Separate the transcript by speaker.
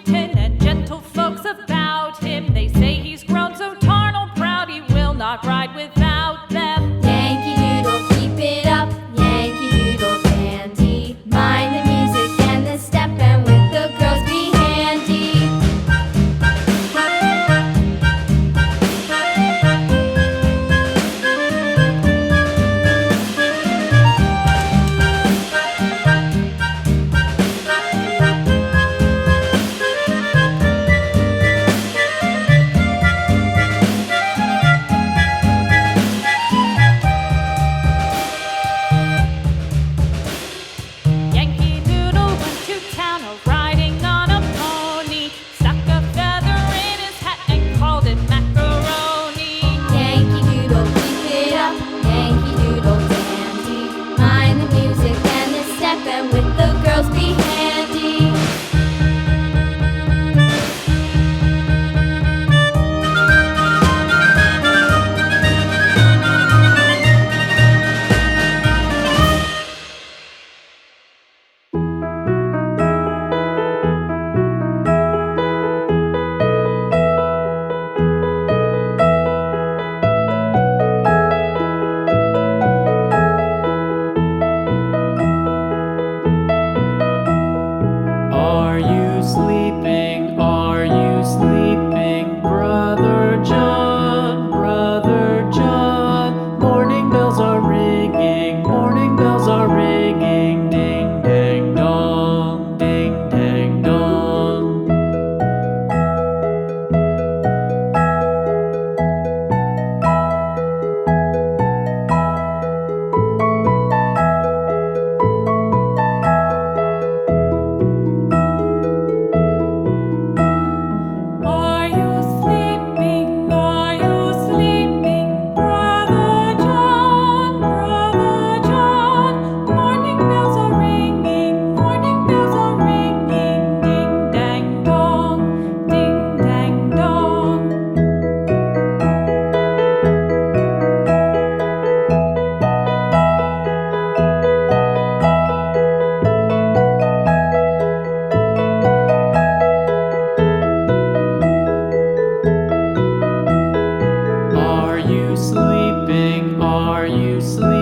Speaker 1: Washington and gentle folks about him. They say he's grown so tarnal proud he will not ride without them.
Speaker 2: Yankee Doodle, keep it up, Yankee Doodle dandy. Mind the music and the step, and with the girls be handy.
Speaker 1: Yankee Doodle went to town riding on a pony, stuck a feather in his hat and called it macaroni.
Speaker 2: Yankee Doodle, keep it up, Yankee Doodle dandy. Mind the music and the step, and with the girls be handy.
Speaker 3: Are you sleeping? Are you sleeping, Brother John? Brother John. Morning bells are ringing, morning bells are ringing. Ding dang dong, ding dang dong.
Speaker 1: Are you sleeping? Are you sleeping, Brother John? Brother John. Morning bells are ringing, morning bells are ringing. Ding dang dong, ding dang dong.
Speaker 3: Are you sleeping? Are you sleeping?